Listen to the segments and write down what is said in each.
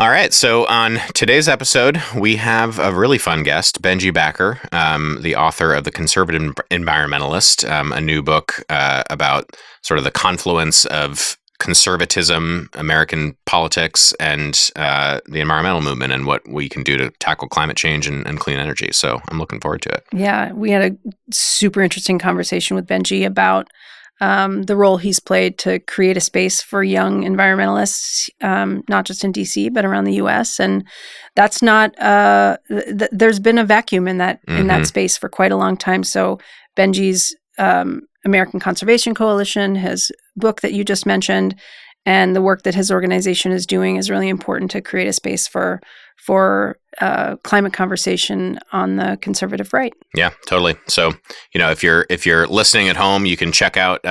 All right. So on today's episode, we have a really fun guest, Benji Backer, the author of The Conservative Environmentalist, a new book about sort of the confluence of conservatism, American politics, and the environmental movement and what we can do to tackle climate change and clean energy. So I'm looking forward to it. Yeah, we had a super interesting conversation with Benji about the role he's played to create a space for young environmentalists, not just in DC, but around the U.S. And that's not, there's been a vacuum in that space for quite a long time. So Benji's American Conservation Coalition, his book that you just mentioned, and the work that his organization is doing is really important to create a space for climate conversation on the conservative right. Yeah, totally. So, if you're listening at home, you can check out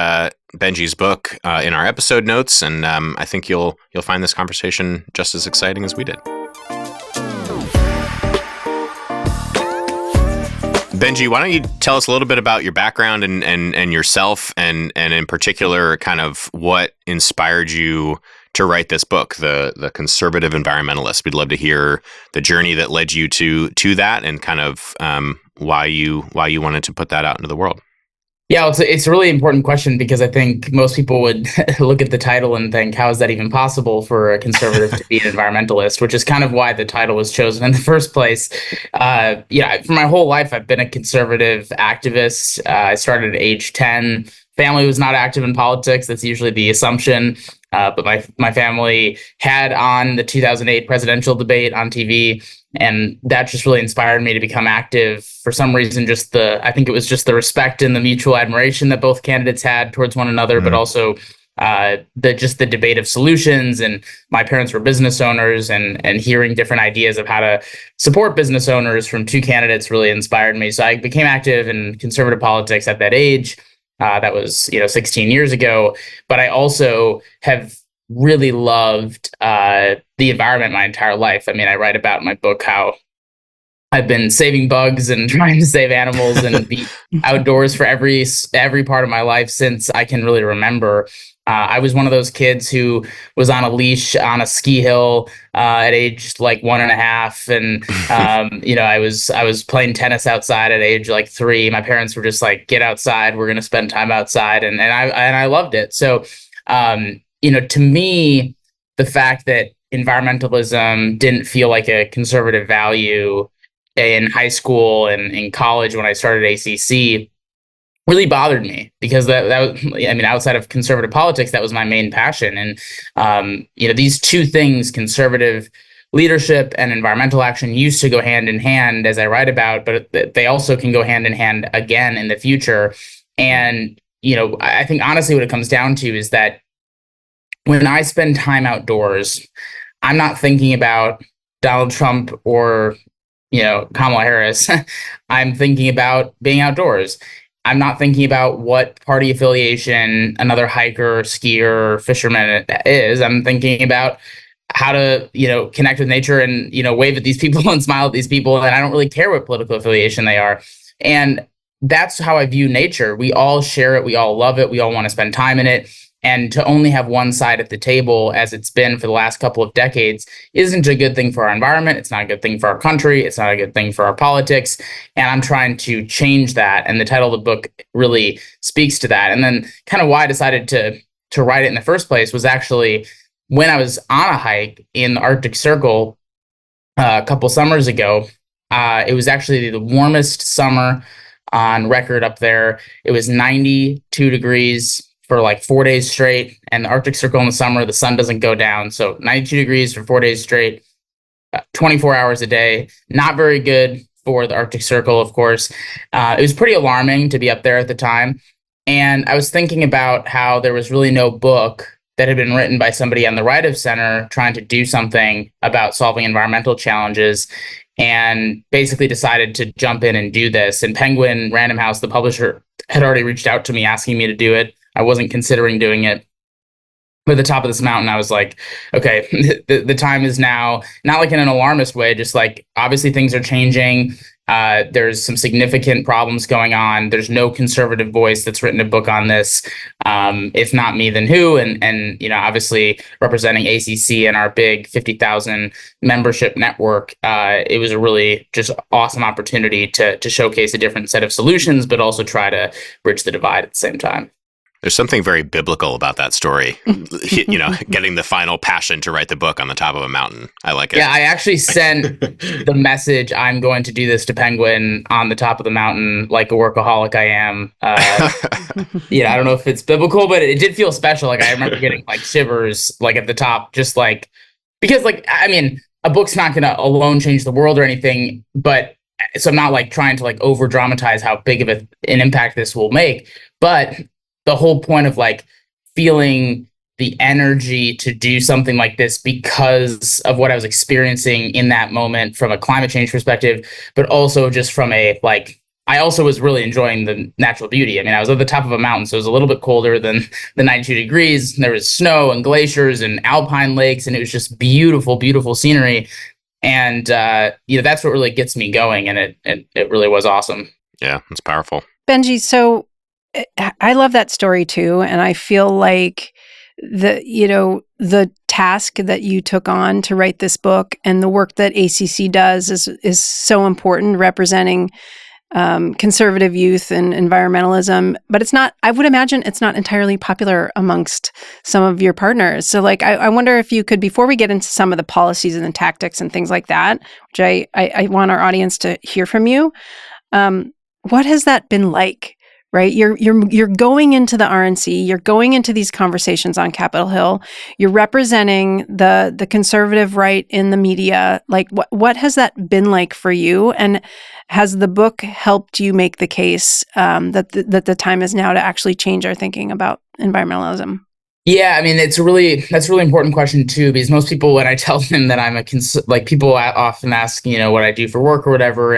Benji's book in our episode notes, and I think you'll find this conversation just as exciting as we did. Benji, why don't you tell us a little bit about your background and yourself, and in particular, kind of what inspired you to write this book, the Conservative Environmentalist. We'd love to hear the journey that led you to that, and kind of why you wanted to put that out into the world. Yeah, it's a really important question, because I think most people would look at the title and think, how is that even possible for a conservative to be an environmentalist, which is kind of why the title was chosen in the first place. For my whole life, I've been a conservative activist. I started at age 10. Family was not active in politics. That's usually the assumption. But my family had on the 2008 presidential debate on TV, and that just really inspired me to become active. For some reason, I think it was just the respect and the mutual admiration that both candidates had towards one another, but also the debate of solutions. And my parents were business owners, and hearing different ideas of how to support business owners from two candidates really inspired me. So I became active in conservative politics at that age. That was 16 years ago. But I also have really loved the environment my entire life. I mean, I write about in my book how I've been saving bugs and trying to save animals and be outdoors for every part of my life since I can really remember. I was one of those kids who was on a leash on a ski hill at age like 1.5, and I was playing tennis outside at age like 3. My parents were just like, "Get outside. We're going to spend time outside," and I loved it. So, to me, the fact that environmentalism didn't feel like a conservative value in high school and in college when I started ACC really bothered me, because that was, outside of conservative politics, that was my main passion. And, these two things, conservative leadership and environmental action, used to go hand in hand, as I write about, but they also can go hand in hand again in the future. And, I think honestly what it comes down to is that when I spend time outdoors, I'm not thinking about Donald Trump or, Kamala Harris. I'm thinking about being outdoors. I'm not thinking about what party affiliation another hiker, skier, or fisherman is. I'm thinking about how to, connect with nature and, wave at these people and smile at these people. And I don't really care what political affiliation they are. And that's how I view nature. We all share it. We all love it. We all want to spend time in it. And to only have one side at the table, as it's been for the last couple of decades, isn't a good thing for our environment. It's not a good thing for our country. It's not a good thing for our politics. And I'm trying to change that. And the title of the book really speaks to that. And then kind of why I decided to write it in the first place was actually when I was on a hike in the Arctic Circle a couple summers ago. It was actually the warmest summer on record up there. It was 92 degrees for like 4 days straight. And the Arctic Circle in the summer, the sun doesn't go down. So 92 degrees for 4 days straight, 24 hours a day. Not very good for the Arctic Circle, of course. It was pretty alarming to be up there at the time. And I was thinking about how there was really no book that had been written by somebody on the right of center trying to do something about solving environmental challenges, and basically decided to jump in and do this. And Penguin Random House, the publisher, had already reached out to me asking me to do it. I wasn't considering doing it. But at the top of this mountain, I was like, okay, the time is now, not like in an alarmist way, just like obviously things are changing. There's some significant problems going on. There's no conservative voice that's written a book on this. If not me, then who? And obviously representing ACC and our big 50,000 membership network, it was a really just awesome opportunity to showcase a different set of solutions, but also try to bridge the divide at the same time. There's something very biblical about that story, getting the final passion to write the book on the top of a mountain. I like it. Yeah, I actually sent the message, I'm going to do this to Penguin on the top of the mountain like a workaholic I am. I don't know if it's biblical, but it did feel special. Like I remember getting like shivers like at the top, just like, because like, I mean, a book's not going to alone change the world or anything, but so I'm not like trying to like over dramatize how big of an impact this will make, but the whole point of like feeling the energy to do something like this because of what I was experiencing in that moment from a climate change perspective, but also just from a like, I also was really enjoying the natural beauty. I mean, I was at the top of a mountain, so it was a little bit colder than the 92 degrees. There was snow and glaciers and alpine lakes, and it was just beautiful, beautiful scenery. And that's what really gets me going, and it really was awesome. Yeah, it's powerful. Benji, so I love that story too, and I feel like the task that you took on to write this book and the work that ACC does is so important, representing conservative youth and environmentalism. But it's not. I would imagine it's not entirely popular amongst some of your partners. So, like, I wonder if you could, before we get into some of the policies and the tactics and things like that, which I want our audience to hear from you. What has that been like? Right, you're going into the RNC, you're going into these conversations on Capitol Hill, you're representing the conservative right in the media. Like, what has that been like for you? And has the book helped you make the case that the time is now to actually change our thinking about environmentalism? Yeah, I mean, that's a really important question too, because most people, when I tell them that I'm people often ask, what I do for work or whatever,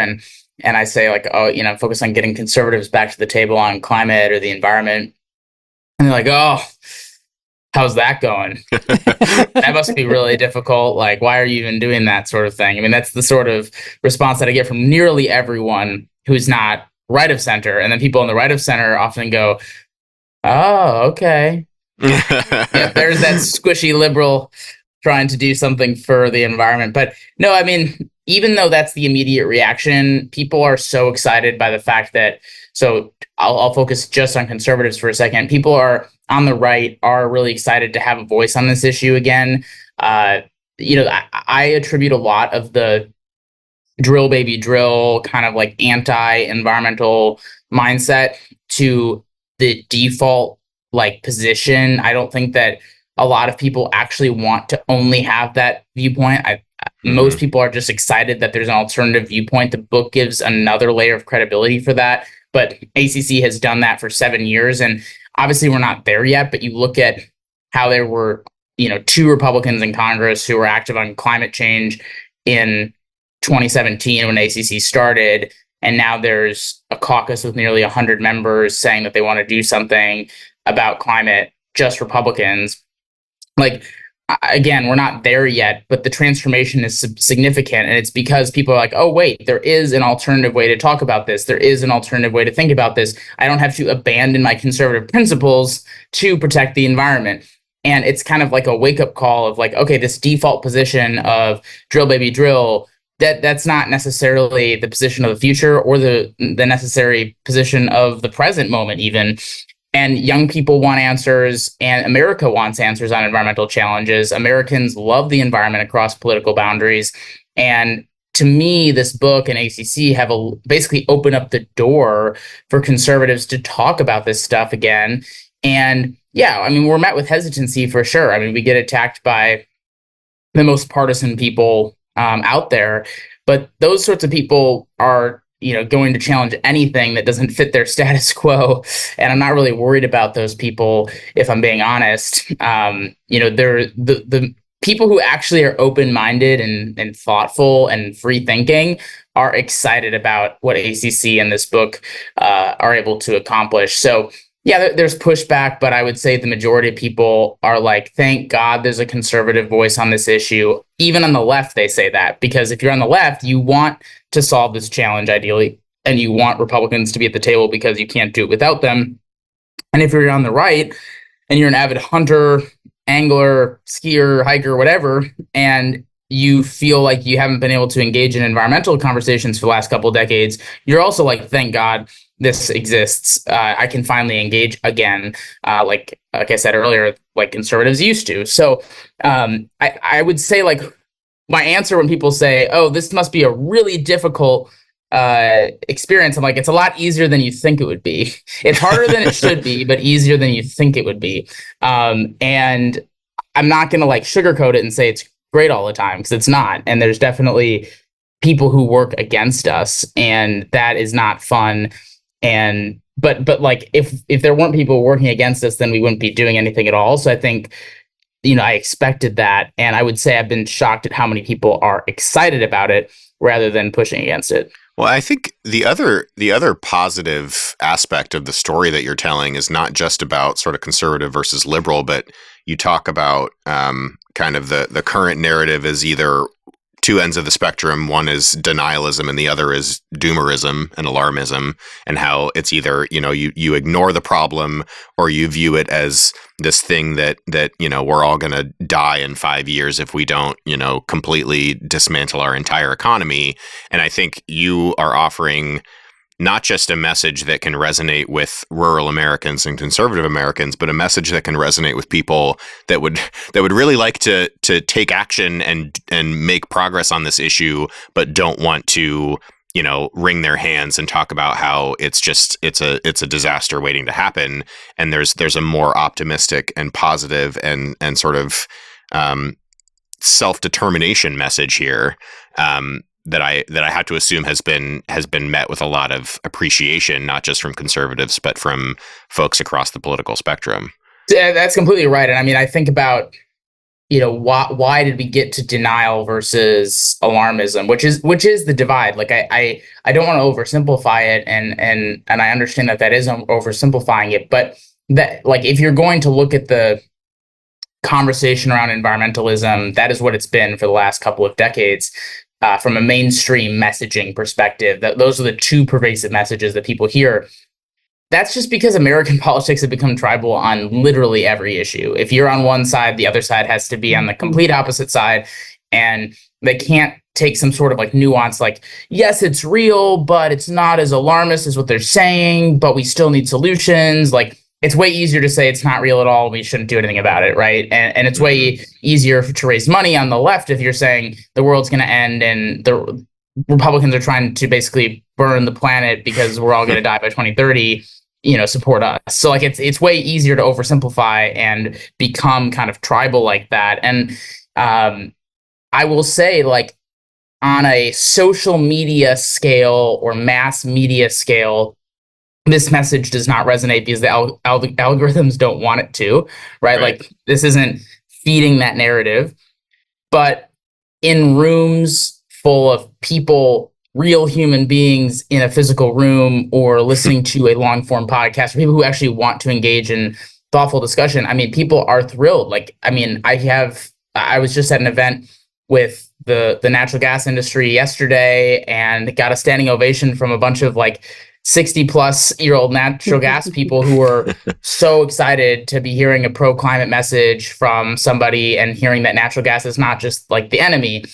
and I say like, oh, focus on getting conservatives back to the table on climate or the environment. And they're like, oh, how's that going? That must be really difficult. Like, why are you even doing that sort of thing? I mean, that's the sort of response that I get from nearly everyone who's not right of center. And then people on the right of center often go, oh, okay. There's that squishy liberal trying to do something for the environment. But no, I mean, even though that's the immediate reaction, people are so excited by the fact that, so I'll focus just on conservatives for a second. People are on the right are really excited to have a voice on this issue again. I attribute a lot of the drill baby drill kind of like anti-environmental mindset to the default like position. I don't think that a lot of people actually want to only have that viewpoint. Most people are just excited that there's an alternative viewpoint. The book gives another layer of credibility for that. But ACC has done that for 7 years. And obviously we're not there yet, but you look at how there were, 2 Republicans in Congress who were active on climate change in 2017 when ACC started. And now there's a caucus with nearly 100 members saying that they want to do something about climate, just Republicans. Like, again, we're not there yet, but the transformation is significant. And it's because people are like, oh, wait, there is an alternative way to talk about this. There is an alternative way to think about this. I don't have to abandon my conservative principles to protect the environment. And it's kind of like a wake up call of like, okay, this default position of drill, baby, drill, that's not necessarily the position of the future or the necessary position of the present moment even. And young people want answers, and America wants answers on environmental challenges. Americans love the environment across political boundaries. And to me, this book and ACC have basically opened up the door for conservatives to talk about this stuff again. And yeah, I mean, we're met with hesitancy for sure. I mean, we get attacked by the most partisan people out there, but those sorts of people are going to challenge anything that doesn't fit their status quo. And I'm not really worried about those people, if I'm being honest. They're the people who actually are open-minded and thoughtful and free-thinking are excited about what ACC and this book are able to accomplish. So Yeah, there's pushback, but I would say the majority of people are like, thank God there's a conservative voice on this issue. Even on the left, they say that, because if you're on the left, you want to solve this challenge ideally, and you want Republicans to be at the table because you can't do it without them. And if you're on the right and you're an avid hunter, angler, skier, hiker, whatever, and you feel like you haven't been able to engage in environmental conversations for the last couple of decades, you're also like, thank God this exists. I can finally engage again, like I said earlier, like conservatives used to. So I would say, like, my answer when people say, oh, this must be a really difficult experience, I'm like, it's a lot easier than you think it would be. It's harder than it should be, but easier than you think it would be. And I'm not going to like sugarcoat it and say it's great all the time, because it's not. And there's definitely people who work against us, and that is not fun. And but like, if there weren't people working against us, then we wouldn't be doing anything at all. So I think, I expected that, and I would say I've been shocked at how many people are excited about it rather than pushing against it. Well, I think the other positive aspect of the story that you're telling is not just about sort of conservative versus liberal, but you talk about kind of the current narrative is either two ends of the spectrum. One is denialism and the other is doomerism and alarmism, and how it's either, you ignore the problem or you view it as this thing that we're all going to die in 5 years if we don't, completely dismantle our entire economy. And I think you are offering not just a message that can resonate with rural Americans and conservative Americans, but a message that can resonate with people that would really like to take action and make progress on this issue, but don't want to, wring their hands and talk about how it's a disaster waiting to happen. And there's a more optimistic and positive and sort of self-determination message here. That I had to assume has been met with a lot of appreciation, not just from conservatives, but from folks across the political spectrum. Yeah, that's completely right. And I mean, I think about, why did we get to denial versus alarmism, which is the divide. Like, I don't want to oversimplify it, and I understand that is oversimplifying it, but that, like, if you're going to look at the conversation around environmentalism, that is what it's been for the last couple of decades. From a mainstream messaging perspective, those are the two pervasive messages that people hear. That's just because American politics have become tribal on literally every issue. If you're on one side, the other side has to be on the complete opposite side, and they can't take some sort of like nuance, like, yes, it's real, but it's not as alarmist as what they're saying, but we still need solutions. Like, it's way easier to say it's not real at all, we shouldn't do anything about it, right? And it's way easier to raise money on the left if you're saying the world's going to end and the Republicans are trying to basically burn the planet because we're all going to die by 2030, support us. So, like, it's way easier to oversimplify and become kind of tribal like that. And I will say, like, on a social media scale or mass media scale, this message does not resonate because the algorithms don't want it to, right? Like, this isn't feeding that narrative. But in rooms full of people, real human beings in a physical room, or listening to a long form podcast, or people who actually want to engage in thoughtful discussion, I mean, people are thrilled. Like, I mean, I was just at an event with the natural gas industry yesterday and got a standing ovation from a bunch of like 60-plus-year-old natural gas people who were so excited to be hearing a pro-climate message from somebody and hearing that natural gas is not just like the enemy.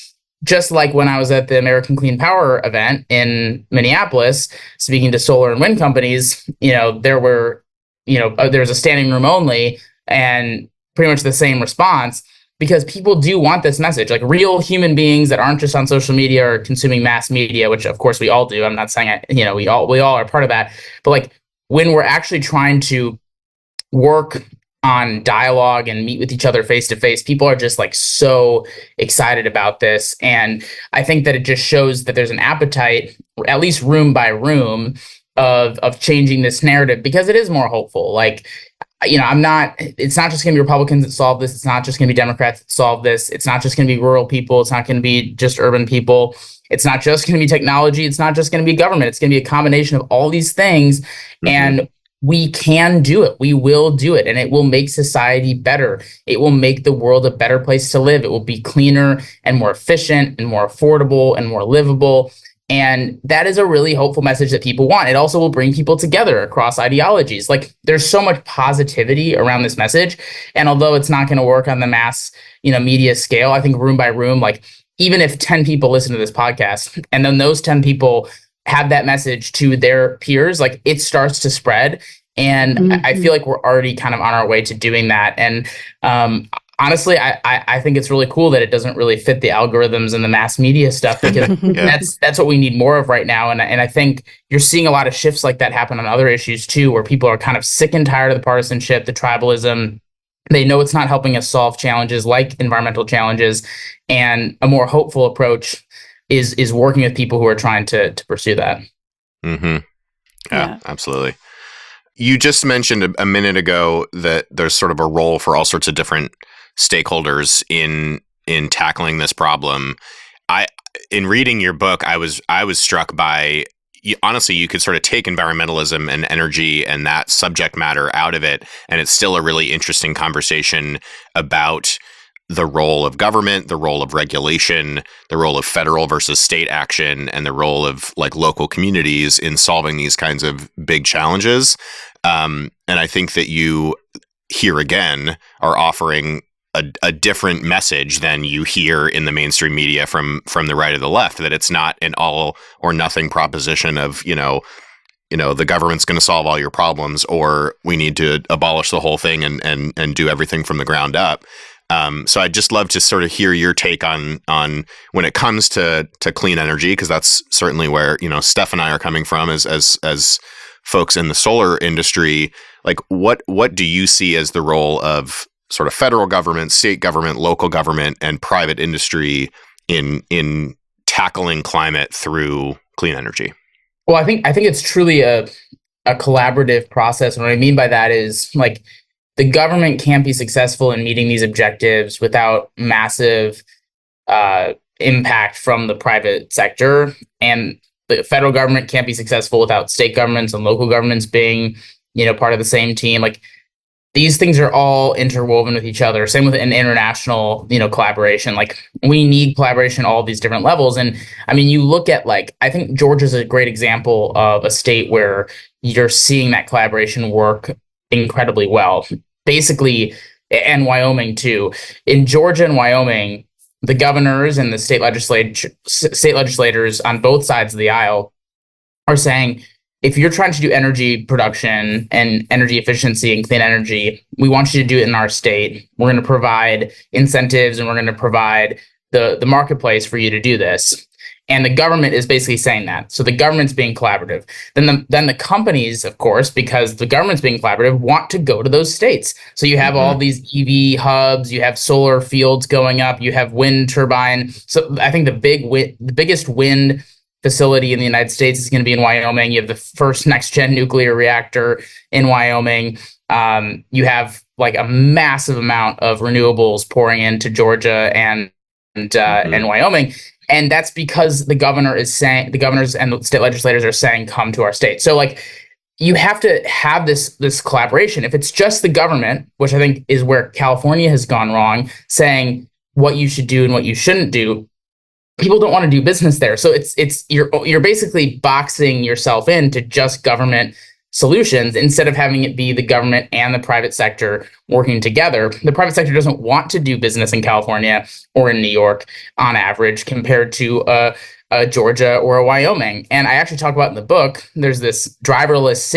Just like when I was at the American Clean Power event in Minneapolis, speaking to solar and wind companies, there was a standing room only and pretty much the same response. Because people do want this message, like real human beings that aren't just on social media or consuming mass media, which of course we all do. I'm not saying we all are part of that, but like when we're actually trying to work on dialogue and meet with each other face to face, people are just like so excited about this. And I think that it just shows that there's an appetite, at least room by room, of changing this narrative, because it is more hopeful. Like, it's not just going to be Republicans that solve this. It's not just going to be Democrats that solve this. It's not just going to be rural people. It's not going to be just urban people. It's not just going to be technology. It's not just going to be government. It's going to be a combination of all these things. Mm-hmm. And we can do it. We will do it, and it will make society better. It will make the world a better place to live. It will be cleaner and more efficient and more affordable and more livable. And that is a really hopeful message that people want. It also will bring people together across ideologies. Like, there's so much positivity around this message. And although it's not going to work on the mass, media scale, I think room by room, like, even if 10 people listen to this podcast and then those 10 people have that message to their peers, like, it starts to spread. And I feel like we're already kind of on our way to doing that. And honestly, I think it's really cool that it doesn't really fit the algorithms and the mass media stuff, because that's what we need more of right now. And I think you're seeing a lot of shifts like that happen on other issues too, where people are kind of sick and tired of the partisanship, the tribalism. They know it's not helping us solve challenges like environmental challenges, and a more hopeful approach is working with people who are trying to pursue that. Mm-hmm. Yeah, absolutely. You just mentioned a minute ago that there's sort of a role for all sorts of different stakeholders in tackling this problem. In reading your book, I was struck by, honestly, you could sort of take environmentalism and energy and that subject matter out of it, and it's still a really interesting conversation about the role of government, the role of regulation, the role of federal versus state action, and the role of like local communities in solving these kinds of big challenges. And I think that you here again are offering a different message than you hear in the mainstream media from the right or the left, that it's not an all or nothing proposition of, the government's going to solve all your problems, or we need to abolish the whole thing and do everything from the ground up. So I'd just love to sort of hear your take on when it comes to clean energy, because that's certainly where, Steph and I are coming from as folks in the solar industry. Like, what do you see as the role of sort of federal government, state government, local government, and private industry in tackling climate through clean energy? Well, I think it's truly a collaborative process. And what I mean by that is, like, the government can't be successful in meeting these objectives without massive impact from the private sector. And the federal government can't be successful without state governments and local governments being, part of the same team. Like, these things are all interwoven with each other. Same with an international, collaboration. Like, we need collaboration at all these different levels. And I mean, you look at, like, I think Georgia's a great example of a state where you're seeing that collaboration work incredibly well. Basically, and Wyoming too. In Georgia and Wyoming, the governors and the state legislators on both sides of the aisle are saying, if you're trying to do energy production and energy efficiency and clean energy, we want you to do it in our state. We're going to provide incentives, and we're going to provide the marketplace for you to do this. And the government is basically saying that. So the government's being collaborative. Then the companies, of course, because the government's being collaborative, want to go to those states. So you have all these EV hubs, you have solar fields going up, you have wind turbine. So I think the biggest wind facility in the United States is going to be in Wyoming. You have the first next-gen nuclear reactor in Wyoming. You have like a massive amount of renewables pouring into Georgia and Wyoming. And that's because the governors and the state legislators are saying, come to our state. So, like, you have to have this collaboration. If it's just the government, which I think is where California has gone wrong, saying what you should do and what you shouldn't do, people don't want to do business there. So you're basically boxing yourself into just government solutions instead of having it be the government and the private sector working together. The private sector doesn't want to do business in California or in New York on average compared to a Georgia or a Wyoming. And I actually talk about in the book, there's this driverless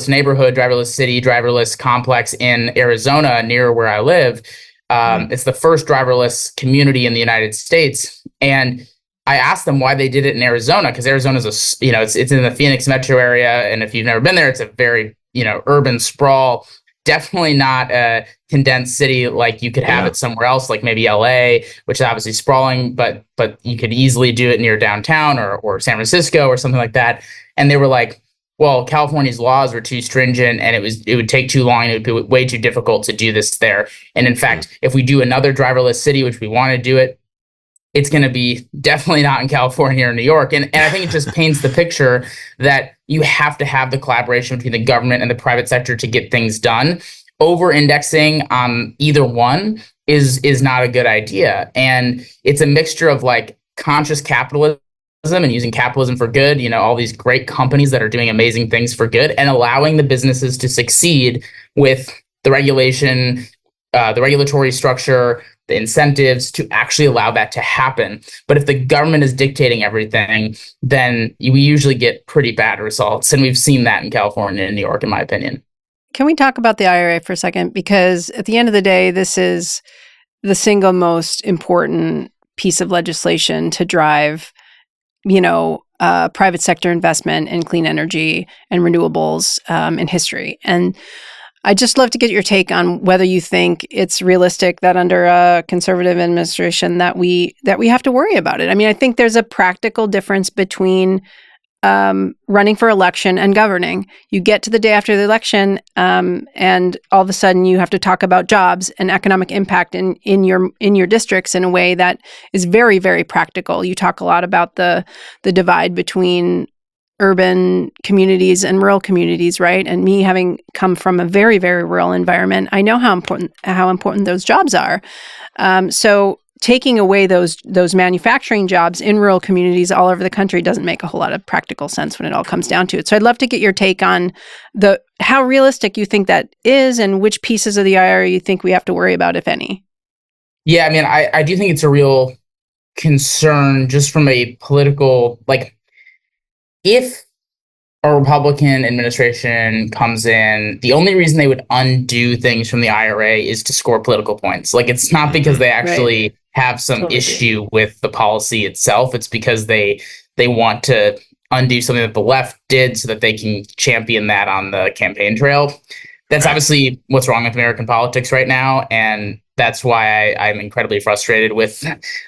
neighborhood, driverless city, driverless complex in Arizona near where I live. It's the first driverless community in the United States. And I asked them why they did it in Arizona, because Arizona's it's in the Phoenix metro area. And if you've never been there, it's a very, urban sprawl, definitely not a condensed city like you could have it somewhere else, like maybe LA, which is obviously sprawling, but you could easily do it near downtown or San Francisco or something like that. And they were like, well, California's laws were too stringent and it would take too long. It would be way too difficult to do this there. And in fact, if we do another driverless city, which we want to do it, it's going to be definitely not in California or New York. And I think it just paints the picture that you have to have the collaboration between the government and the private sector to get things done. Over-indexing on either one is not a good idea. And it's a mixture of like conscious capitalism and using capitalism for good, all these great companies that are doing amazing things for good, and allowing the businesses to succeed with the regulation, the regulatory structure, the incentives to actually allow that to happen. But if the government is dictating everything, then we usually get pretty bad results. And we've seen that in California and New York, in my opinion. Can we talk about the IRA for a second? Because at the end of the day, this is the single most important piece of legislation to drive, private sector investment in clean energy and renewables in history. And I'd just love to get your take on whether you think it's realistic that under a conservative administration that we have to worry about it. I mean, I think there's a practical difference between running for election and governing. You get to the day after the election, and all of a sudden you have to talk about jobs and economic impact in your districts in a way that is very, very practical. You talk a lot about the divide between urban communities and rural communities, right? And me having come from a very, very rural environment, I know how important those jobs are. So taking away those manufacturing jobs in rural communities all over the country doesn't make a whole lot of practical sense when it all comes down to it. So I'd love to get your take on how realistic you think that is, and which pieces of the IRA you think we have to worry about, if any. Yeah, I mean, I do think it's a real concern just from a political, if a Republican administration comes in, the only reason they would undo things from the IRA is to score political points. It's not because they actually have some issue with the policy itself. It's because they want to undo something that the left did so that they can champion that on the campaign trail. That's obviously what's wrong with American politics right now. And that's why I'm incredibly frustrated with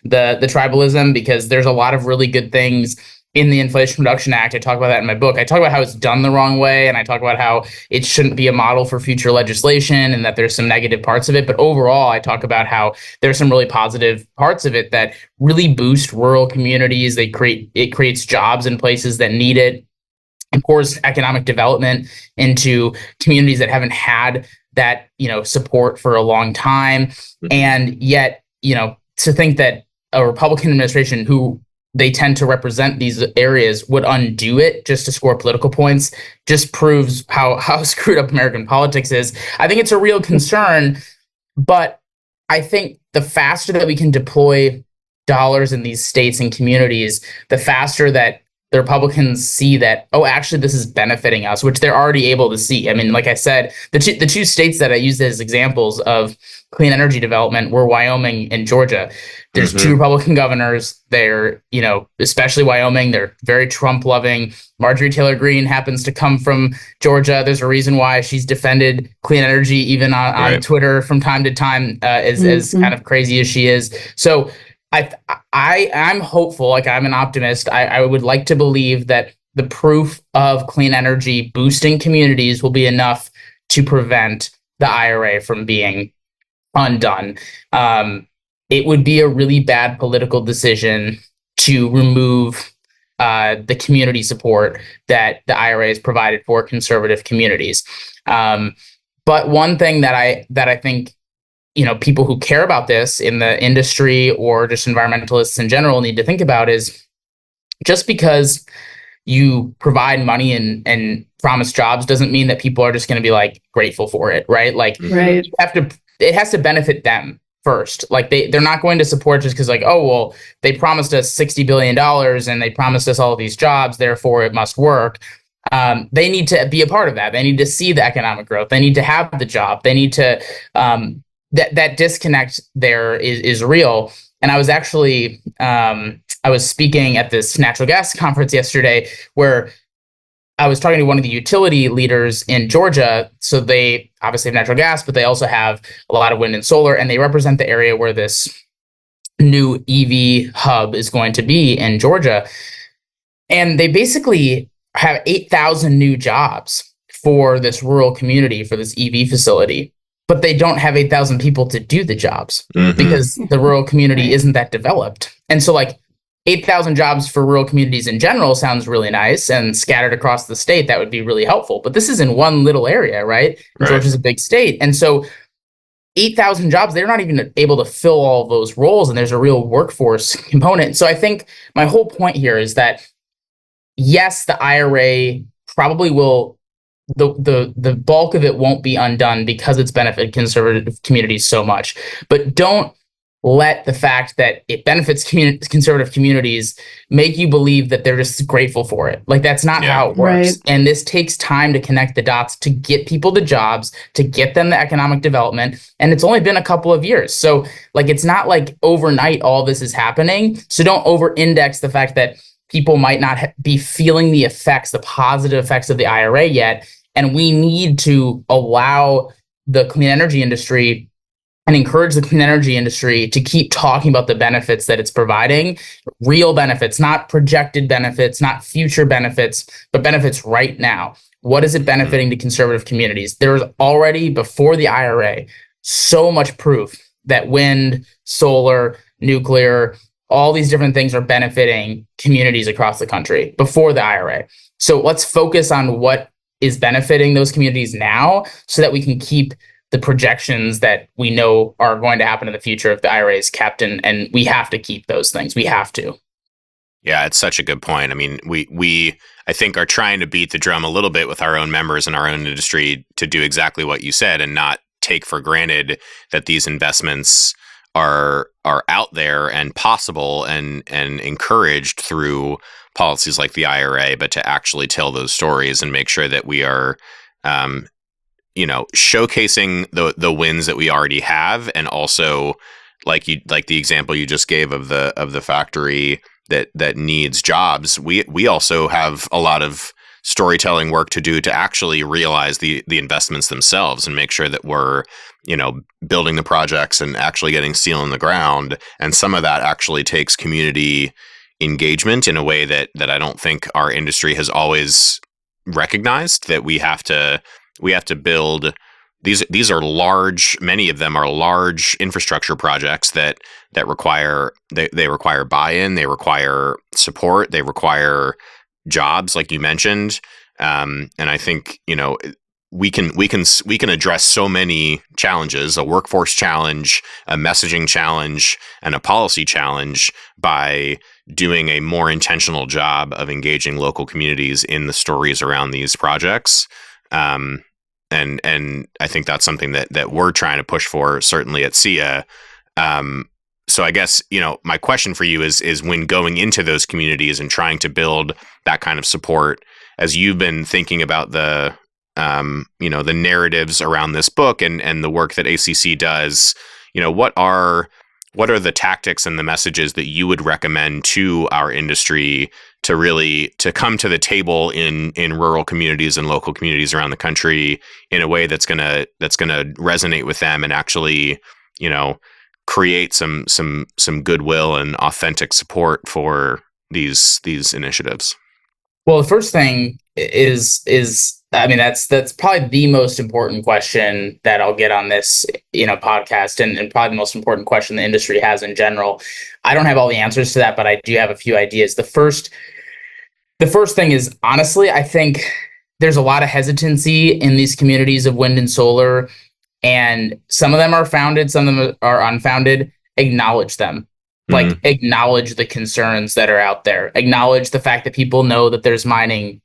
the tribalism, because there's a lot of really good things in the Inflation Reduction Act. I talk about that in my book. I talk about how it's done the wrong way, and I talk about how it shouldn't be a model for future legislation, and that there's some negative parts of it. But overall, I talk about how there's some really positive parts of it that really boost rural communities. It creates jobs in places that need it. Of course, economic development into communities that haven't had that, support for a long time. And yet, to think that a Republican administration who they tend to represent these areas would undo it just to score political points just proves how screwed up American politics is. I think it's a real concern, but I think the faster that we can deploy dollars in these states and communities, the faster that the Republicans see that, actually, this is benefiting us, which they're already able to see. I mean, like I said, the two states that I used as examples of clean energy development were Wyoming and Georgia. There's two Republican governors. They're, especially Wyoming, they're very Trump loving. Marjorie Taylor Greene happens to come from Georgia. There's a reason why she's defended clean energy even on Twitter from time to time, as kind of crazy as she is. So I'm hopeful, I'm an optimist. I would like to believe that the proof of clean energy boosting communities will be enough to prevent the IRA from being undone. It would be a really bad political decision to remove the community support that the IRA has provided for conservative communities. But one thing that I think people who care about this in the industry or just environmentalists in general need to think about is, just because you provide money and promise jobs doesn't mean that people are just going to be grateful for it, right? Right. It has to benefit them first. They're not going to support just because they promised us $60 billion and they promised us all of these jobs, therefore it must work. They need to be a part of that. They need to see the economic growth. They need to have the job. They need to, that disconnect there is real. And I was actually, I was speaking at this natural gas conference yesterday where I was talking to one of the utility leaders in Georgia. So they obviously have natural gas, but they also have a lot of wind and solar, and they represent the area where this new EV hub is going to be in Georgia. And they basically have 8,000 new jobs for this rural community, for this EV facility. But they don't have 8,000 people to do the jobs because the rural community isn't that developed. And so like 8,000 jobs for rural communities in general sounds really nice, and scattered across the state, that would be really helpful. But this is in one little area, right? Right. Georgia's a big state. And so 8,000 jobs, they're not even able to fill all of those roles, and there's a real workforce component. So I think my whole point here is that, yes, the IRA probably will, the bulk of it won't be undone because it's benefited conservative communities so much. But don't let the fact that it benefits conservative communities make you believe that they're just grateful for it. Like, that's not how it works. Right. And this takes time to connect the dots, to get people the jobs, to get them the economic development. And it's only been a couple of years. So like, it's not like overnight all this is happening. So don't over-index the fact that people might not be feeling the effects, the positive effects of the IRA yet. And we need to allow the clean energy industry and encourage the clean energy industry to keep talking about the benefits that it's providing, real benefits, not projected benefits, not future benefits, but benefits right now. What is it benefiting to conservative communities? There was already, before the IRA, so much proof that wind, solar, nuclear, all these different things are benefiting communities across the country before the IRA. So let's focus on what is benefiting those communities now, so that we can keep the projections that we know are going to happen in the future if the IRA is kept, and we have to keep those things. We have to. Yeah, it's such a good point. I mean, we I think are trying to beat the drum a little bit with our own members and our own industry to do exactly what you said, and not take for granted that these investments are out there and possible and encouraged through policies like the IRA, but to actually tell those stories and make sure that we are showcasing the wins that we already have, and also like the example you just gave of the factory that needs jobs. We also have a lot of storytelling work to do to actually realize the investments themselves and make sure that we're building the projects and actually getting steel in the ground. And some of that actually takes community engagement in a way that I don't think our industry has always recognized, that we have to build. These are large, many of them are large infrastructure projects that require they require buy-in, they require support, they require jobs, like you mentioned. And I think we can address so many challenges: a workforce challenge, a messaging challenge, and a policy challenge by doing a more intentional job of engaging local communities in the stories around these projects. And I think that's something that we're trying to push for, certainly at SIA. So I guess, my question for you is when going into those communities and trying to build that kind of support, as you've been thinking about the narratives around this book and the work that ACC does, what are the tactics and the messages that you would recommend to our industry to come to the table in rural communities and local communities around the country in a way that's gonna resonate with them and actually, create some goodwill and authentic support for these initiatives? Well, the first thing is that's probably the most important question that I'll get on this podcast, and probably the most important question the industry has in general. I don't have all the answers to that, but I do have a few ideas. The first thing is, honestly, I think there's a lot of hesitancy in these communities of wind and solar, and some of them are founded, some of them are unfounded. Acknowledge them. Like, acknowledge the concerns that are out there. Acknowledge the fact that people know that there's mining.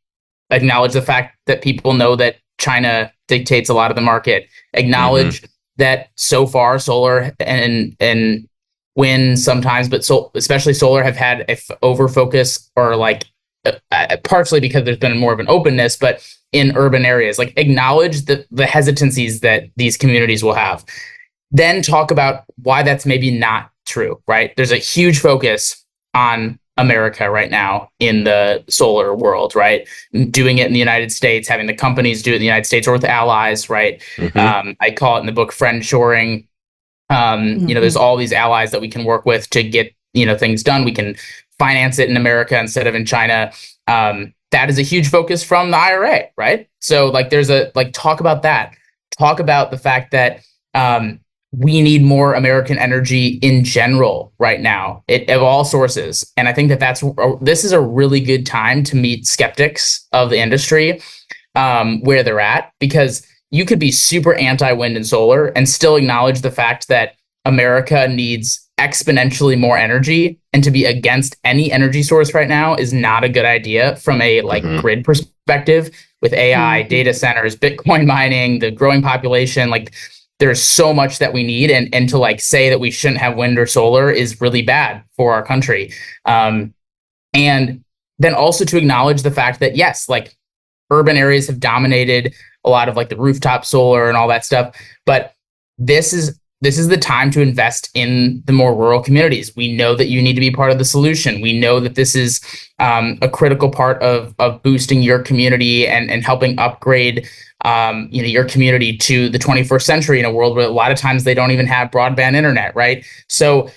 Acknowledge the fact that people know that China dictates a lot of the market. Acknowledge that so far solar and wind sometimes, but especially solar, have had a over focus, or partially because there's been more of an openness, but in urban areas. Like, acknowledge the hesitancies that these communities will have. Then talk about why that's maybe not true, right? There's a huge focus on America right now in the solar world, right? Doing it in the United States, having the companies do it in the United States or with allies, right? I call it in the book friend shoring. There's all these allies that we can work with to get things done. We can finance it in America instead of in China. That is a huge focus from the IRA, right? So there's talk about that. Talk about the fact that we need more American energy in general right now, of all sources. And I think this is a really good time to meet skeptics of the industry where they're at, because you could be super anti-wind and solar and still acknowledge the fact that America needs exponentially more energy, and to be against any energy source right now is not a good idea from a grid perspective. With AI, data centers, Bitcoin mining, the growing population, like there's so much that we need, and to like say that we shouldn't have wind or solar is really bad for our country. And then also to acknowledge the fact that yes, like urban areas have dominated a lot of like the rooftop solar and all that stuff, but this is the time to invest in the more rural communities. We know that you need to be part of the solution. We know that this is a critical part of boosting your community and helping upgrade your community to the 21st century in a world where a lot of times they don't even have broadband internet, right? So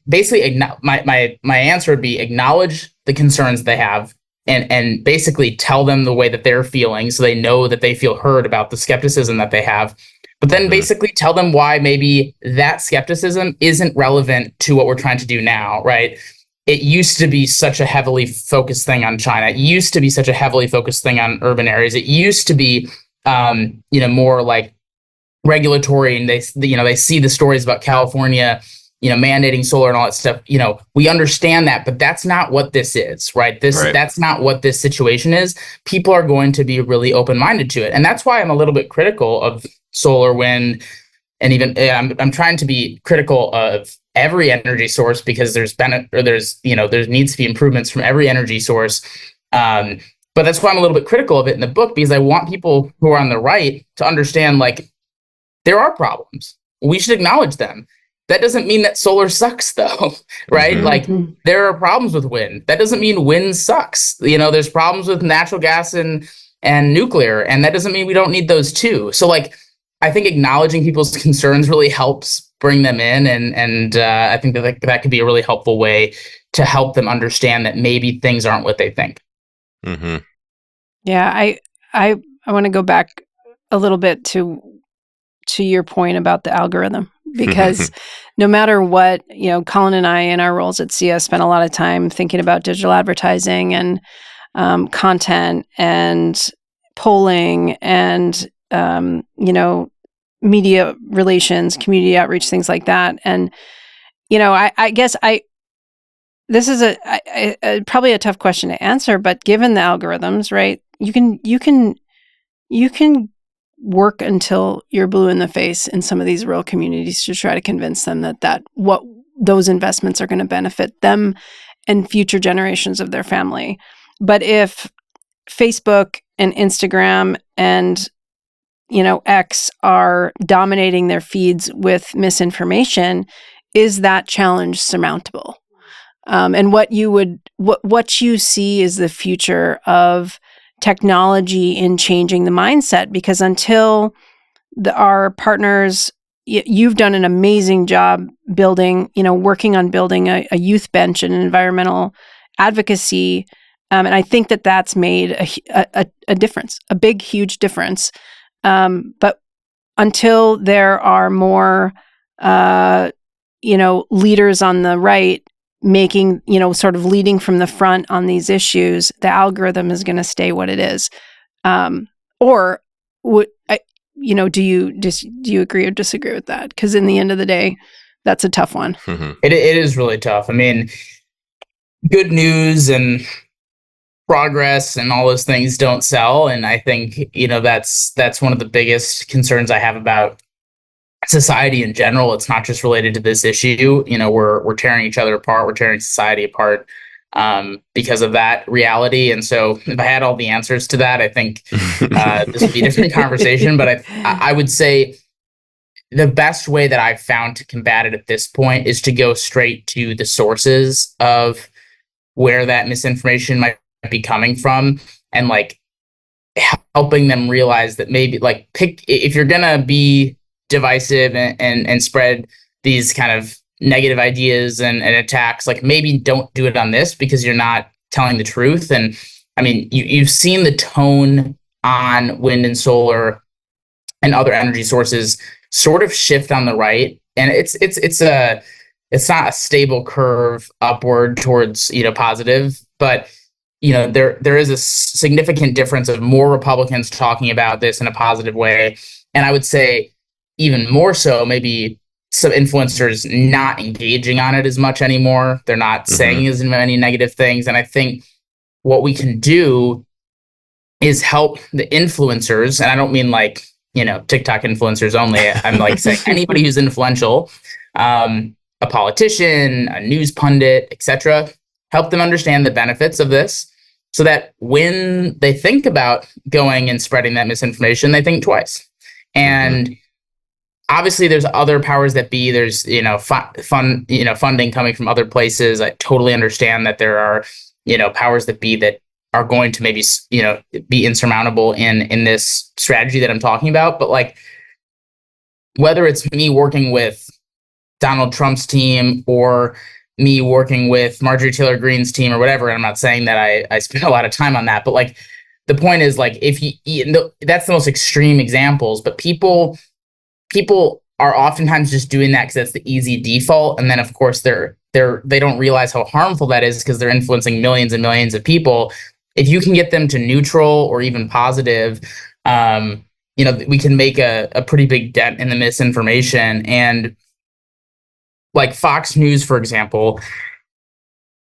basically my answer would be acknowledge the concerns they have, and basically tell them the way that they're feeling so they know that they feel heard about the skepticism that they have. But then basically tell them why maybe that skepticism isn't relevant to what we're trying to do now, right? It used to be such a heavily focused thing on China. It used to be such a heavily focused thing on urban areas. It used to be, more like regulatory, and they see the stories about California, mandating solar and all that stuff. We understand that, but that's not what this is, right? That's not what this situation is. People are going to be really open-minded to it. And that's why I'm a little bit critical of solar, wind, and even I'm trying to be critical of every energy source, because there needs to be improvements from every energy source. But that's why I'm a little bit critical of it in the book, because I want people who are on the right to understand, like, there are problems. We should acknowledge them. That doesn't mean that solar sucks, though, right? Like, there are problems with wind. That doesn't mean wind sucks. There's problems with natural gas and nuclear, and that doesn't mean we don't need those too. So, like, I think acknowledging people's concerns really helps bring them in, and I think that could be a really helpful way to help them understand that maybe things aren't what they think. Mm-hmm. Yeah, I want to go back a little bit to your point about the algorithm, because no matter what, Colin and I in our roles at SIA spent a lot of time thinking about digital advertising and content and polling and media relations, community outreach, things like that. And I guess this is a probably a tough question to answer, but given the algorithms, right, you can work until you're blue in the face in some of these rural communities to try to convince them that what those investments are going to benefit them and future generations of their family. But if Facebook and Instagram and X are dominating their feeds with misinformation, is that challenge surmountable? And what you see is the future of technology in changing the mindset, because until our partners, you've done an amazing job building, working on building a youth bench and environmental advocacy. And I think that's made a difference, a big, huge difference. But until there are more, leaders on the right making, sort of leading from the front on these issues, the algorithm is going to stay what it is. Or do you agree or disagree with that? Because in the end of the day, that's a tough one. It is really tough. I mean, good news and progress and all those things don't sell. And I think, that's one of the biggest concerns I have about society in general. It's not just related to this issue. We're tearing each other apart. We're tearing society apart because of that reality. And so if I had all the answers to that, I think this would be a different conversation. But I would say the best way that I've found to combat it at this point is to go straight to the sources of where that misinformation might be coming from, and like helping them realize that maybe like if you're gonna be divisive and spread these kind of negative ideas and attacks, like maybe don't do it on this, because you're not telling the truth. And I mean, you've seen the tone on wind and solar and other energy sources sort of shift on the right, and it's not a stable curve upward towards, positive, but there is a significant difference of more Republicans talking about this in a positive way, and I would say even more so, maybe some influencers not engaging on it as much anymore. They're not saying as many negative things, and I think what we can do is help the influencers, and I don't mean like TikTok influencers only. I'm like saying anybody who's influential, a politician, a news pundit, etc. Help them understand the benefits of this, so that when they think about going and spreading that misinformation, they think twice. And obviously, there's other powers that be. There's funding coming from other places. I totally understand that there are powers that be that are going to maybe be insurmountable in this strategy that I'm talking about. But like, whether it's me working with Donald Trump's team or me working with Marjorie Taylor Greene's team or whatever, and I'm not saying that I spend a lot of time on that, but like, the point is, like, if that's the most extreme examples, but people are oftentimes just doing that because that's the easy default, and then of course they don't realize how harmful that is because they're influencing millions and millions of people. If you can get them to neutral or even positive, we can make a pretty big dent in the misinformation. And like Fox News, for example,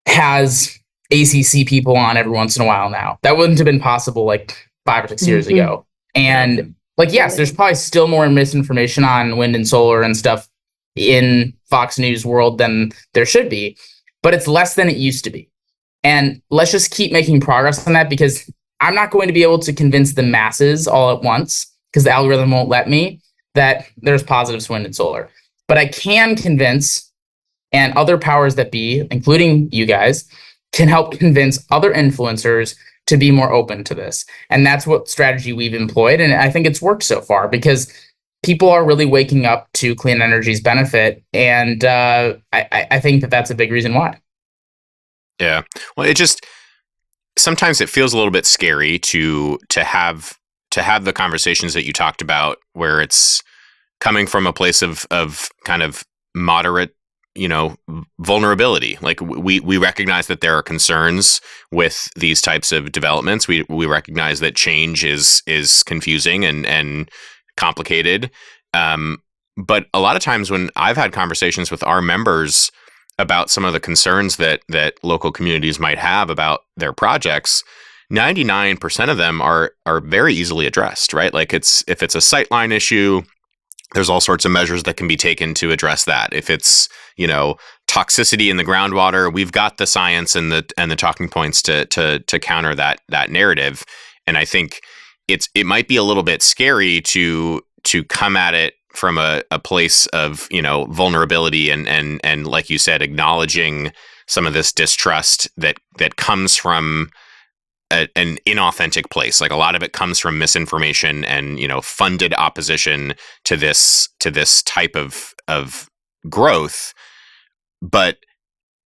has ACC people on every once in a while now. That wouldn't have been possible like 5 or 6 years ago. And like, yes, there's probably still more misinformation on wind and solar and stuff in Fox News world than there should be, but it's less than it used to be. And let's just keep making progress on that, because I'm not going to be able to convince the masses all at once, because the algorithm won't let me, that there's positives wind and solar. But I can convince, and other powers that be, including you guys, can help convince other influencers to be more open to this. And that's what strategy we've employed. And I think it's worked so far, because people are really waking up to clean energy's benefit. And I think that that's a big reason why. Yeah. Well, sometimes it feels a little bit scary to have the conversations that you talked about, where it's coming from a place of kind of moderate, vulnerability. Like, we recognize that there are concerns with these types of developments. We recognize that change is confusing and complicated. But a lot of times when I've had conversations with our members about some of the concerns that local communities might have about their projects, 99% of them are very easily addressed, right? Like, if it's a sightline issue, there's all sorts of measures that can be taken to address that. If it's, toxicity in the groundwater, we've got the science and the talking points to counter that narrative. And I think it might be a little bit scary to come at it from a place of, vulnerability and like you said, acknowledging some of this distrust that comes from an inauthentic place. Like, a lot of it comes from misinformation and, funded opposition to this type of growth. But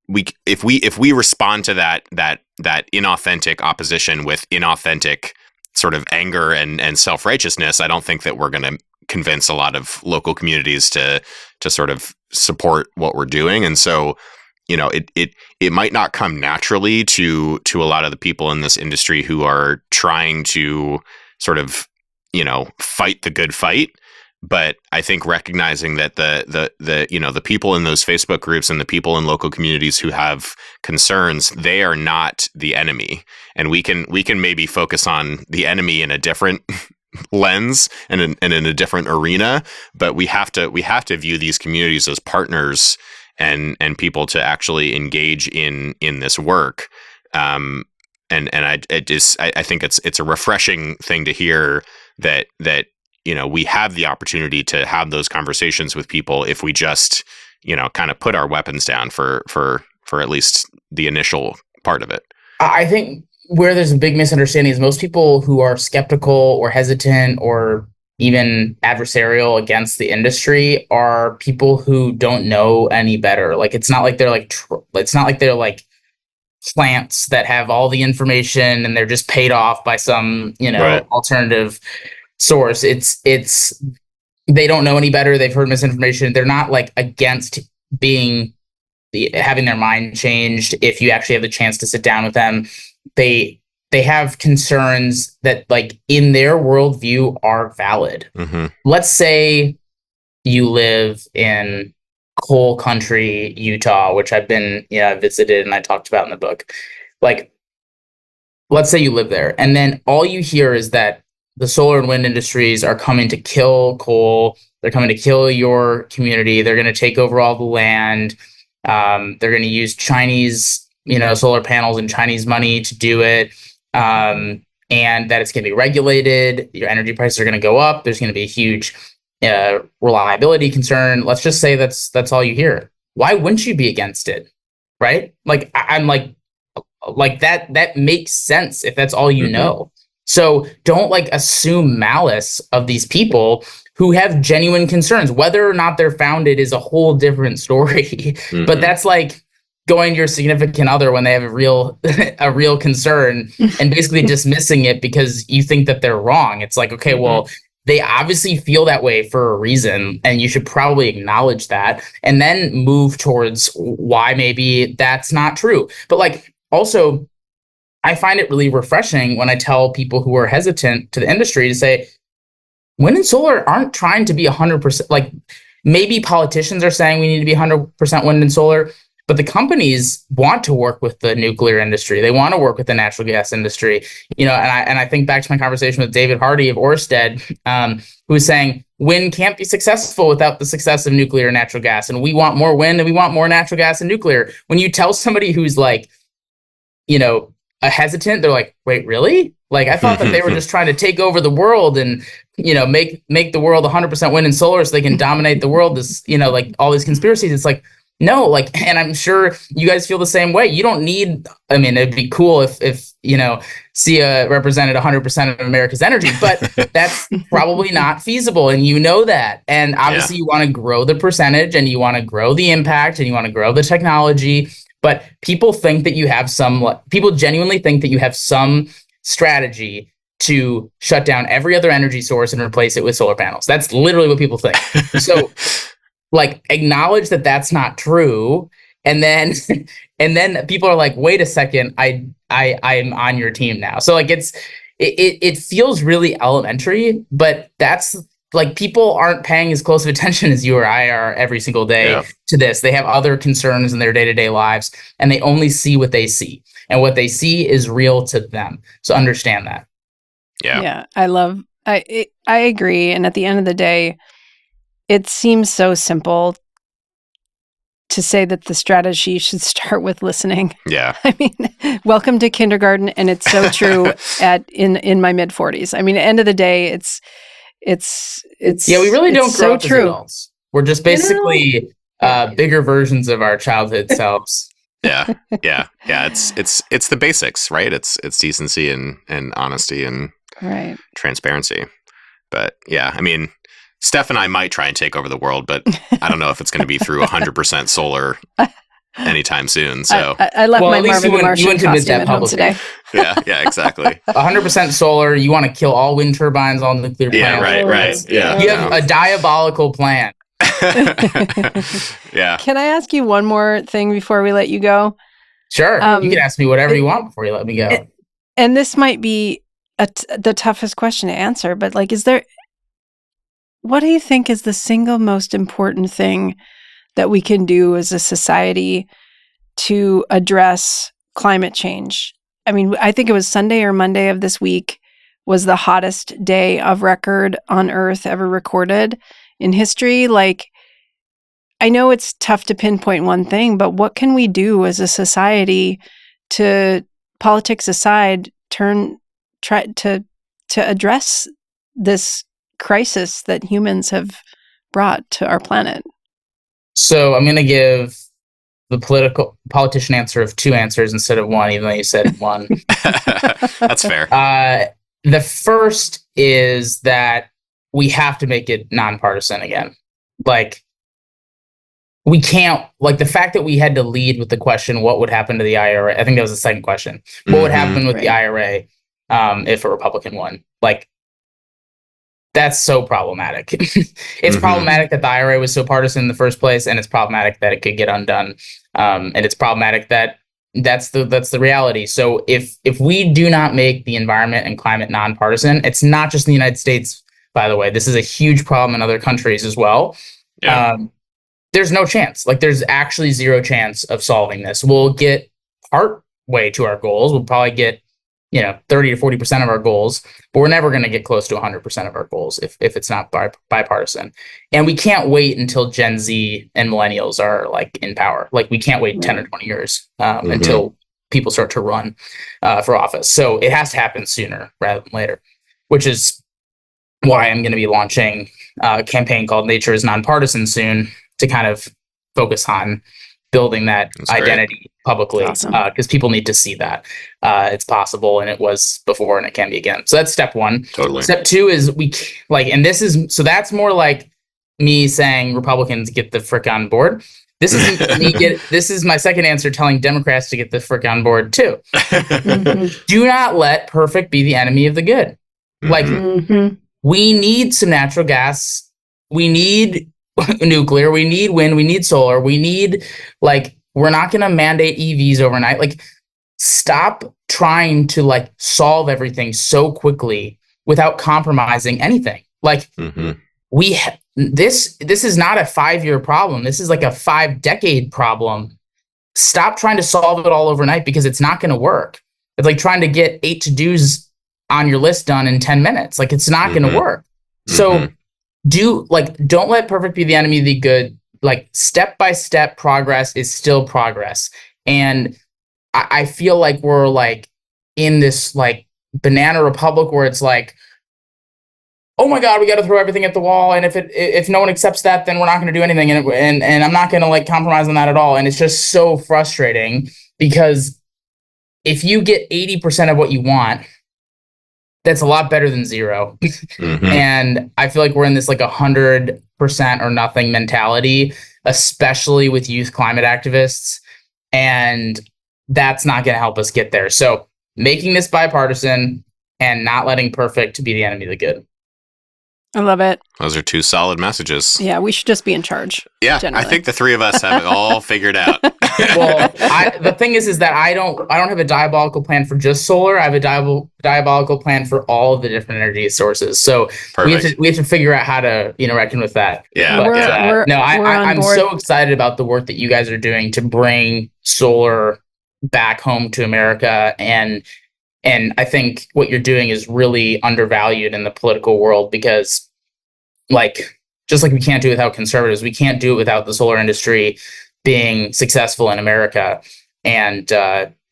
if we respond to that inauthentic opposition with inauthentic sort of anger and self-righteousness, I don't think that we're going to convince a lot of local communities to sort of support what we're doing. And so, it might not come naturally to a lot of the people in this industry who are trying to sort of, fight the good fight. But I think recognizing that the people in those Facebook groups and the people in local communities who have concerns, they are not the enemy. And we can maybe focus on the enemy in a different lens and in a different arena, but we have to view these communities as partners and people to actually engage in this work. And I think it's a refreshing thing to hear that we have the opportunity to have those conversations with people if we just kind of put our weapons down for at least the initial part of it. I think where there's a big misunderstanding is most people who are skeptical or hesitant or even adversarial against the industry are people who don't know any better. Like, it's not like they're like plants that have all the information and they're just paid off by some, right, alternative source. It's they don't know any better. They've heard misinformation. They're not like against having their mind changed if you actually have the chance to sit down with them. They have concerns that, like, in their worldview are valid. Mm-hmm. Let's say you live in coal country, Utah, which I've been, visited and I talked about in the book. Like, let's say you live there, and then all you hear is that the solar and wind industries are coming to kill coal. They're coming to kill your community. They're going to take over all the land. They're going to use Chinese, solar panels and Chinese money to do it. And that it's going to be regulated. Your energy prices are going to go up. There's going to be a huge reliability concern. Let's just say that's all you hear. Why wouldn't you be against it? Right? Like, I'm like that makes sense if that's all you know. So don't like assume malice of these people who have genuine concerns. Whether or not they're founded is a whole different story. But that's like going to your significant other when they have a real concern and basically dismissing it because you think that they're wrong. It's like, okay, well, they obviously feel that way for a reason, and you should probably acknowledge that and then move towards why maybe that's not true. But like, also, I find it really refreshing when I tell people who are hesitant to the industry to say, wind and solar aren't trying to be 100%. Like, maybe politicians are saying we need to be 100% wind and solar, but the companies want to work with the nuclear industry. They want to work with the natural gas industry. And I think back to my conversation with David Hardy of Ørsted, who was saying wind can't be successful without the success of nuclear and natural gas. And we want more wind and we want more natural gas and nuclear. When you tell somebody who's like, a hesitant, they're like, wait, really? Like, I thought that they were just trying to take over the world and, make the world 100% wind and solar so they can dominate the world. This, like all these conspiracies. It's like, no, like, and I'm sure you guys feel the same way. You don't need, I mean, it'd be cool if SIA represented 100% of America's energy, but that's probably not feasible. And you know that. And obviously you want to grow the percentage and you want to grow the impact and you want to grow the technology. But people think that people genuinely think that you have some strategy to shut down every other energy source and replace it with solar panels. That's literally what people think. So like, acknowledge that that's not true. And then people are like, wait a second, I'm on your team now. So like, it feels really elementary, but that's like, people aren't paying as close of attention as you or I are every single day to this. They have other concerns in their day-to-day lives, and they only see what they see. And what they see is real to them. So understand that. Yeah. I agree. And at the end of the day, it seems so simple to say that the strategy should start with listening. Yeah. I mean, welcome to kindergarten. And it's so true in my mid 40s. I mean, at the end of the day, it's we really don't grow up as adults. We're just basically bigger versions of our childhood selves. Yeah. It's the basics, right? It's decency and honesty and transparency. But yeah, I mean, Steph and I might try and take over the world, but I don't know if it's going to be through 100% solar anytime soon. So I left my Marvin the Martian costume at home today. Yeah, exactly. 100% solar. You want to kill all wind turbines, all nuclear plants. Yeah, right. Yeah, you have a diabolical plan. Yeah. Can I ask you one more thing before we let you go? Sure. You can ask me whatever you want before you let me go. And this might be the toughest question to answer, but like, what do you think is the single most important thing that we can do as a society to address climate change? I mean, I think it was Sunday or Monday of this week was the hottest day of record on Earth ever recorded in history. Like, I know it's tough to pinpoint one thing, but what can we do as a society to, politics aside, try to address this crisis that humans have brought to our planet? So I'm going to give the politician answer of two answers instead of one, even though you said one. That's fair. The first is that we have to make it nonpartisan again. Like, we can't, like, the fact that we had to lead with the question, what would happen to the IRA? I think that was the second question. What would happen with the IRA if a Republican won? Like, That's so problematic. It's problematic that the IRA was so partisan in the first place, and it's problematic that it could get undone. And it's problematic that that's the reality. So if we do not make the environment and climate nonpartisan, it's not just in the United States, by the way. This is a huge problem in other countries as well. Yeah. There's no chance. Like, there's actually zero chance of solving this. We'll get part way to our goals. We'll probably get 30 to 40% of our goals, but we're never going to get close to 100% of our goals if it's not bipartisan. And we can't wait until Gen Z and millennials are like in power. Like, we can't wait 10 or 20 years until people start to run for office. So it has to happen sooner rather than later, which is why I'm going to be launching a campaign called Nature is Nonpartisan soon to kind of focus on building that identity publicly, because people need to see that it's possible, and it was before, and it can be again. So that's step one. Totally. Step two is that's more like me saying Republicans get the frick on board. This is this is my second answer, telling Democrats to get the frick on board too. Do not let perfect be the enemy of the good. Like, we need some natural gas. We need nuclear. We need wind. We need solar. We need, we're not going to mandate EVs overnight. Like, stop trying to solve everything so quickly without compromising anything. Like, this is not a 5-year problem. This is like a 5-decade problem. Stop trying to solve it all overnight, because it's not going to work. It's like trying to get 8 to-dos on your list done in 10 minutes. Like, it's not going to work. So don't let perfect be the enemy of the good. Like, step-by-step progress is still progress. And I feel like we're in this banana republic where it's like, oh my God, we got to throw everything at the wall. And if no one accepts that, then we're not going to do anything. And I'm not going to compromise on that at all. And it's just so frustrating, because if you get 80% of what you want, that's a lot better than zero. And I feel like we're in this 100% or nothing mentality, especially with youth climate activists. And that's not going to help us get there. So making this bipartisan and not letting perfect be the enemy of the good. I love it. Those are 2 solid messages. Yeah, we should just be in charge. Yeah, generally. I think the 3 of us have it all figured out. Well, the thing is that I don't have a diabolical plan for just solar. I have a diabolical plan for all of the different energy sources. So we have to figure out how to reckon with that. Yeah, but, I'm so excited about the work that you guys are doing to bring solar back home to America, and I think what you're doing is really undervalued in the political world, because just like we can't do it without conservatives, we can't do it without the solar industry being successful in America. And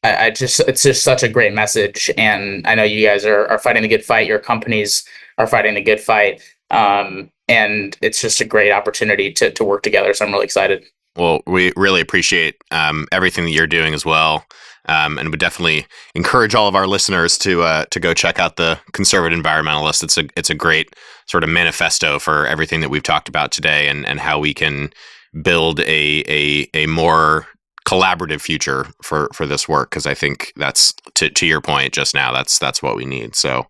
it's just such a great message. And I know you guys are fighting the good fight. Your companies are fighting the good fight. And it's just a great opportunity to work together. So I'm really excited. Well, we really appreciate everything that you're doing as well. And would definitely encourage all of our listeners to go check out the Conservative Environmentalist. It's a great sort of manifesto for everything that we've talked about today, and how we can build a more collaborative future for this work. Because I think that's to your point just now. That's what we need. So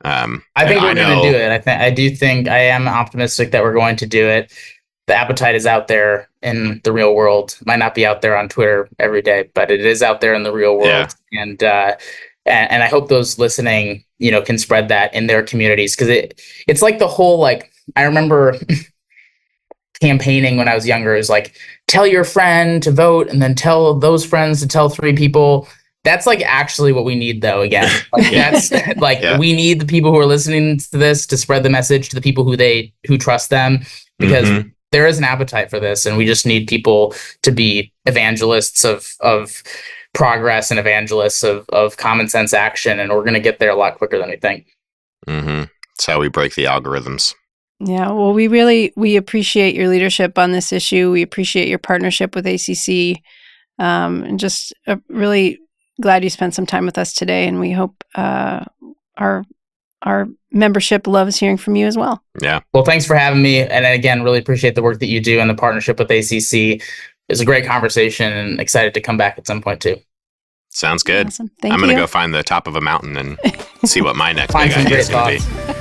I think we're going to do it. I am optimistic that we're going to do it. The appetite is out there in the real world. It might not be out there on Twitter every day, but it is out there in the real world. Yeah. And I hope those listening, can spread that in their communities, because it's like the whole, I remember campaigning when I was younger. It was tell your friend to vote, and then tell those friends to tell 3 people. That's actually what we need, though. Again, that's we need the people who are listening to this to spread the message to the people who trust them, because there is an appetite for this, and we just need people to be evangelists of progress and evangelists of common sense action, and we're going to get there a lot quicker than we think. That's how we break the algorithms. Yeah, well, we appreciate your leadership on this issue. We appreciate your partnership with ACC, and just really glad you spent some time with us today. And we hope our membership loves hearing from you as well. Yeah. Well, thanks for having me. And again, really appreciate the work that you do and the partnership with ACC. It's a great conversation, and excited to come back at some point too. Sounds good. Awesome. I'm going to go find the top of a mountain and see what my next big Find some idea great is going to thoughts. be.